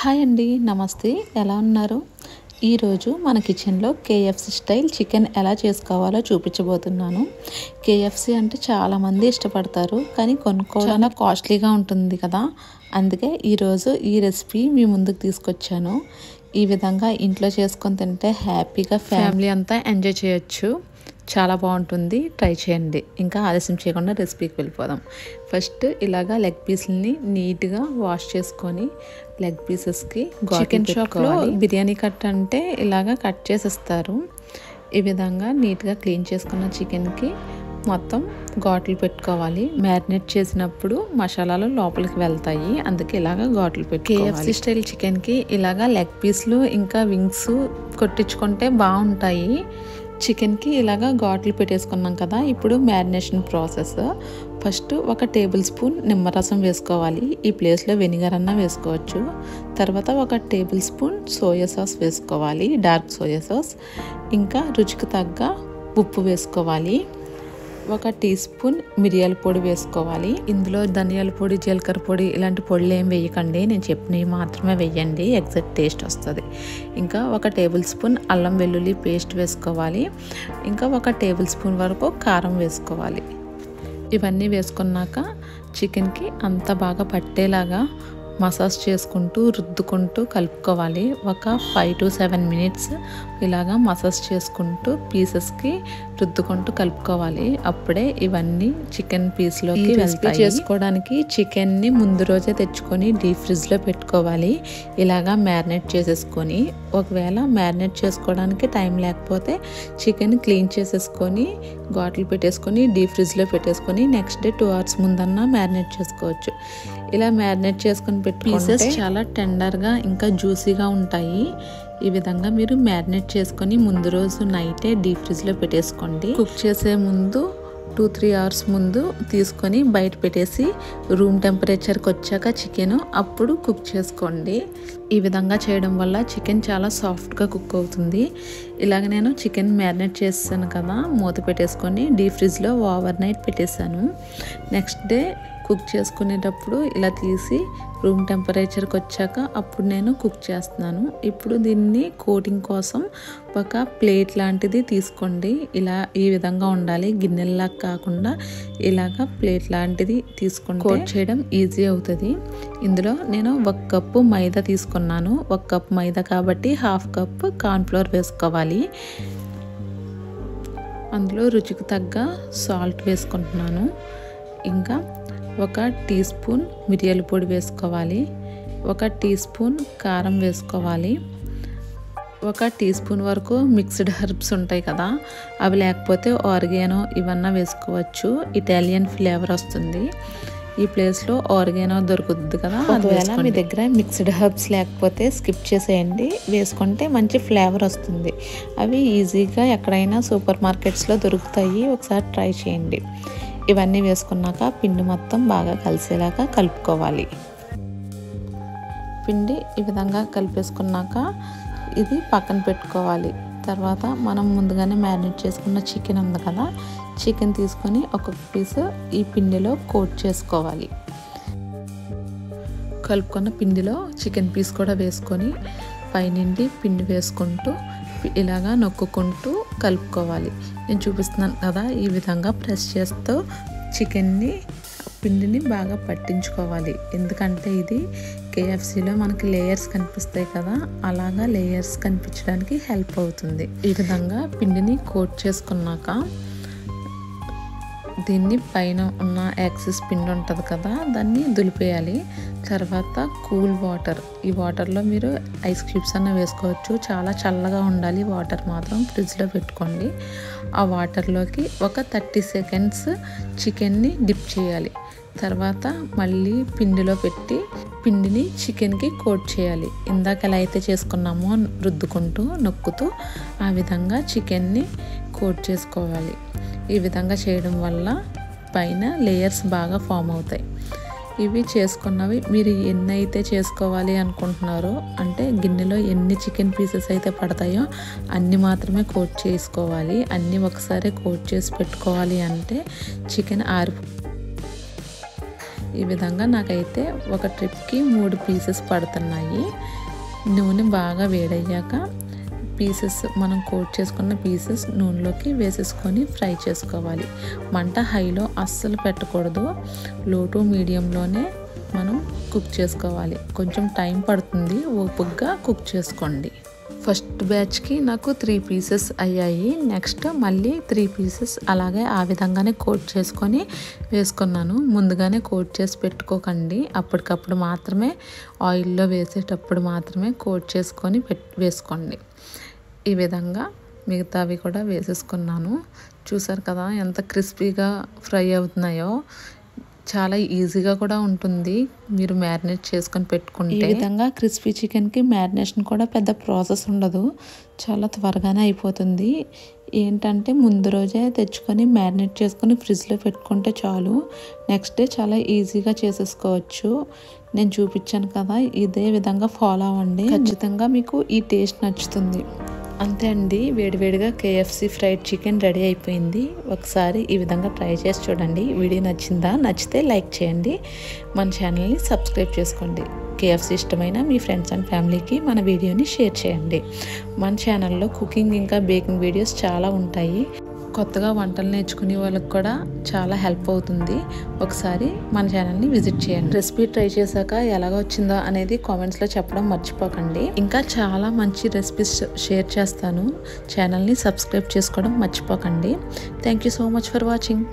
Hi అండి, నమస్తే. ఎలా ఉన్నారు? ఈరోజు మన కిచెన్లో కేఎఫ్సి స్టైల్ చికెన్ ఎలా చేసుకోవాలో చూపించబోతున్నాను. కేఎఫ్సి అంటే చాలామంది ఇష్టపడతారు, కానీ కొనుక్కోవడానికి కాస్ట్లీగా ఉంటుంది కదా. అందుకే ఈరోజు ఈ రెసిపీ మీ ముందుకు తీసుకొచ్చాను. ఈ విధంగా ఇంట్లో చేసుకొని తింటే హ్యాపీగా ఫ్యామిలీ అంతా ఎంజాయ్ చేయొచ్చు. చాలా బాగుంటుంది, ట్రై చేయండి. ఇంకా ఆలస్యం చేయకుండా రెసిపీకి వెళ్ళిపోదాం. ఫస్ట్ ఇలాగా లెగ్ పీస్ని నీట్గా వాష్ చేసుకొని లెగ్ పీసెస్కి చికెన్ షాప్లో బిర్యానీ కట్ అంటే ఇలాగా కట్ చేసేస్తారు. ఈ విధంగా నీట్గా క్లీన్ చేసుకున్న చికెన్కి మొత్తం ఘాట్లు పెట్టుకోవాలి. మ్యారినేట్ చేసినప్పుడు మసాలాలు లోపలికి వెళ్తాయి, అందుకే ఇలాగా ఘాట్లు పెట్టుకోవాలి. కేఎఫ్సి స్టైల్ చికెన్కి ఇలాగా లెగ్ పీస్లు ఇంకా వింగ్స్ కొట్టించుకుంటే బాగుంటాయి. చికెన్కి ఇలాగా ఘాట్లు పెట్టేసుకున్నాం కదా. ఇప్పుడు marination process. First 1 table spoon నిమ్మరసం వేసుకోవాలి. ఈ ప్లేస్లో వెనిగర్ అన్నా వేసుకోవచ్చు. తర్వాత 1 టేబుల్ స్పూన్ సోయా సాస్ వేసుకోవాలి, డార్క్ సోయా సాస్. ఇంకా రుచికి తగ్గ ఉప్పు వేసుకోవాలి. 1 టీ స్పూన్ మిరియాల పొడి వేసుకోవాలి. ఇందులో ధనియాల పొడి, జీలకర్ర పొడి ఇలాంటి పొడులు ఏం వేయకండి, నేను చెప్పినవి మాత్రమే వేయండి, ఎగ్జాక్ట్ టేస్ట్ వస్తుంది. ఇంకా 1 టేబుల్ స్పూన్ అల్లం వెల్లుల్లి పేస్ట్ వేసుకోవాలి. ఇంకా 1 టేబుల్ స్పూన్ వరకు కారం వేసుకోవాలి. ఇవన్నీ వేసుకున్నాక చికెన్కి అంత బాగా పట్టేలాగా మసాజ్ చేసుకుంటూ రుద్దుకుంటూ కలుపుకోవాలి. ఒక 5 to 7 మినిట్స్ ఇలాగా మసాజ్ చేసుకుంటూ పీసెస్కి రుద్దుకుంటూ కలుపుకోవాలి. అప్పుడే ఇవన్నీ చికెన్ పీస్లోకి వెళ్తాయి. చేసుకోవడానికి చికెన్ని ముందు రోజే తెచ్చుకొని డీప్ ఫ్రిడ్జ్లో పెట్టుకోవాలి. ఇలాగా మ్యారినేట్ చేసేసుకొని, ఒకవేళ మ్యారినేట్ చేసుకోవడానికి టైం లేకపోతే చికెన్ క్లీన్ చేసేసుకొని ఘాట్లు పెట్టేసుకొని డీప్ ఫ్రిడ్జ్లో పెట్టేసుకొని నెక్స్ట్ డే 2 hours ముందన్నా మ్యారినేట్ చేసుకోవచ్చు. ఇలా మ్యారినేట్ చేసుకొని పీసెస్ చాలా టెండర్గా ఇంకా జ్యూసీగా ఉంటాయి. ఈ విధంగా మీరు మ్యారినేట్ చేసుకొని ముందు రోజు నైటే డీప్ ఫ్రిడ్జ్లో పెట్టేసుకోండి. కుక్ చేసే ముందు 2-3 hours ముందు తీసుకొని బయట పెట్టేసి రూమ్ టెంపరేచర్కి వచ్చాక చికెన్ అప్పుడు కుక్ చేసుకోండి. ఈ విధంగా చేయడం వల్ల చికెన్ చాలా సాఫ్ట్గా కుక్ అవుతుంది. ఇలాగ నేను చికెన్ మ్యారినేట్ చేసాను కదా, మూత పెట్టేసుకొని డీప్ ఫ్రిడ్జ్లో ఓవర్ నైట్ పెట్టేశాను. నెక్స్ట్ డే కుక్ చేసుకునేటప్పుడు ఇలా తీసి రూమ్ టెంపరేచర్కి వచ్చాక అప్పుడు నేను కుక్ చేస్తున్నాను. ఇప్పుడు దీన్ని కోటింగ్ కోసం ఒక ప్లేట్ లాంటిది తీసుకోండి. ఇలా ఈ విధంగా ఉండాలి, గిన్నెల్లా కాకుండా ఇలాగా ప్లేట్ లాంటిది తీసుకుంటే కోట్ చేయడం ఈజీ అవుతుంది. ఇందులో నేను 1 కప్పు మైదా తీసుకున్నాను. 1 కప్ మైదా కాబట్టి 1/2 కప్ కార్న్ఫ్లోర్ వేసుకోవాలి. అందులో రుచికి తగ్గ సాల్ట్ వేసుకుంటున్నాను. ఇంకా 1 టీ స్పూన్ మిరియాల పొడి వేసుకోవాలి. 1 టీ స్పూన్ కారం వేసుకోవాలి. 1 టీ స్పూన్ వరకు మిక్స్డ్ హెర్బ్స్ ఉంటాయి కదా, అవి లేకపోతే ఆరిగానో ఇవన్నా వేసుకోవచ్చు, ఇటాలియన్ ఫ్లేవర్ వస్తుంది. ఈ ప్లేస్లో ఆరిగానో దొరుకుతుంది కదా, ఒకవేళ మీ దగ్గర మిక్స్డ్ హెర్బ్స్ లేకపోతే స్కిప్ చేసేయండి, వేసుకుంటే మంచి ఫ్లేవర్ వస్తుంది. అవి ఈజీగా ఎక్కడైనా సూపర్ మార్కెట్స్లో దొరుకుతాయి, ఒకసారి ట్రై చేయండి. ఇవన్నీ వేసుకున్నాక పిండి మొత్తం బాగా కలిసేలాగా కలుపుకోవాలి. పిండి ఈ విధంగా కలిపేసుకున్నాక ఇది పక్కన పెట్టుకోవాలి. తర్వాత మనం ముందుగానే మ్యారినేట్ చేసుకున్న చికెన్ ఉంది కదా, చికెన్ తీసుకొని ఒక్కొక్క పీస్ ఈ పిండిలో కోట్ చేసుకోవాలి. కలుపుకున్న పిండిలో చికెన్ పీస్ కూడా వేసుకొని పైనుండి పిండి వేసుకుంటూ ఇలాగా నొక్కుకుంటూ కలుపుకోవాలి. నేను చూపిస్తున్నాను కదా, ఈ విధంగా ప్రెస్ చేస్తూ చికెన్ని పిండిని బాగా పట్టించుకోవాలి. ఎందుకంటే ఇది కేఎఫ్సీలో మనకి లేయర్స్ కనిపిస్తాయి కదా, అలాగా లేయర్స్ కనిపించడానికి హెల్ప్ అవుతుంది. ఈ విధంగా పిండిని కోట్ చేసుకున్నాక దీన్ని పైన ఉన్న యాక్సిస్ పిండి ఉంటుంది కదా, దాన్ని దులిపేయాలి. తర్వాత కూల్ వాటర్, ఈ వాటర్లో మీరు ఐస్ క్యూబ్స్ అన్న వేసుకోవచ్చు. చాలా చల్లగా ఉండాలి వాటర్ మాత్రం, ఫ్రిడ్జ్లో పెట్టుకోండి. ఆ వాటర్లోకి ఒక 30 seconds చికెన్ని డిప్ చేయాలి. తర్వాత మళ్ళీ పిండిలో పెట్టి పిండిని చికెన్కి కోట్ చేయాలి. ఇందాక ఎలా అయితే చేసుకున్నామో రుద్దుకుంటూ నొక్కుతూ ఆ విధంగా చికెన్ని కోట్ చేసుకోవాలి. ఈ విధంగా చేయడం వల్ల పైన లేయర్స్ బాగా ఫామ్ అవుతాయి. ఇవి చేసుకున్నవి మీరు ఎన్ని అయితే చేసుకోవాలి అనుకుంటున్నారో, అంటే గిన్నెలో ఎన్ని చికెన్ పీసెస్ అయితే పడతాయో అన్ని మాత్రమే కోట్ చేసుకోవాలి. అన్నీ ఒకసారి కోట్ చేసి పెట్టుకోవాలి అంటే చికెన్ ఈ విధంగా నాకైతే ఒక ట్రిప్కి 3 పీసెస్ పడుతున్నాయి. నూనె బాగా వేడయ్యాక పీసెస్ మనం కోట్ చేసుకున్న పీసెస్ నూనెలోకి వేసేసుకొని ఫ్రై చేసుకోవాలి. మంట హైలో అస్సలు పెట్టకూడదు, లో టు మీడియంలోనే మనం కుక్ చేసుకోవాలి. కొంచెం టైం పడుతుంది, ఓపికగా కుక్ చేసుకోండి. ఫస్ట్ బ్యాచ్కి నాకు 3 పీసెస్ అయ్యాయి. నెక్స్ట్ మళ్ళీ 3 పీసెస్ అలాగే ఆ విధంగానే కోట్ చేసుకొని వేసుకున్నాను. ముందుగానే కోట్ చేసి పెట్టుకోకండి, అప్పటికప్పుడు మాత్రమే ఆయిల్లో వేసేటప్పుడు మాత్రమే కోట్ చేసుకొని వేసుకోండి. ఈ విధంగా మిగతావి కూడా వేసేసుకున్నాను. చూసారు కదా ఎంత క్రిస్పీగా ఫ్రై అవుతున్నాయో. చాలా ఈజీగా కూడా ఉంటుంది మీరు మ్యారినేట్ చేసుకొని పెట్టుకుంటే. ఈ విధంగా క్రిస్పీ చికెన్కి మ్యారినేషన్ కూడా పెద్ద ప్రాసెస్ ఉండదు, చాలా త్వరగానే అయిపోతుంది. ఏంటంటే ముందు రోజే తెచ్చుకొని మ్యారినేట్ చేసుకొని ఫ్రిడ్జ్లో పెట్టుకుంటే చాలు, నెక్స్ట్ డే చాలా ఈజీగా చేసేసుకోవచ్చు. నేను చూపించాను కదా, ఇదే విధంగా ఫాలో అవ్వండి, ఖచ్చితంగా మీకు ఈ టేస్ట్ నచ్చుతుంది. అంతే అండి, వేడివేడిగా కేఎఫ్సి ఫ్రైడ్ చికెన్ రెడీ అయిపోయింది. ఒకసారి ఈ విధంగా ట్రై చేసి చూడండి. వీడియో నచ్చిందా? నచ్చితే లైక్ చేయండి, మన ఛానల్ని సబ్స్క్రైబ్ చేసుకోండి. కేఎఫ్సి ఇష్టమైన మీ ఫ్రెండ్స్ అండ్ ఫ్యామిలీకి మన వీడియోని షేర్ చేయండి. మన ఛానల్లో కుకింగ్ ఇంకా బేకింగ్ వీడియోస్ చాలా ఉంటాయి. కొత్తగా వంటలు నేర్చుకునే వాళ్ళకి కూడా చాలా హెల్ప్ అవుతుంది. ఒకసారి మన ఛానల్ని విజిట్ చేయండి. రెసిపీ ట్రై చేశాక ఎలాగ వచ్చిందో అనేది కామెంట్స్లో చెప్పడం మర్చిపోకండి. ఇంకా చాలా మంచి రెసిపీస్ షేర్ చేస్తాను, ఛానల్ని సబ్స్క్రైబ్ చేసుకోవడం మర్చిపోకండి. Thank you so much for watching.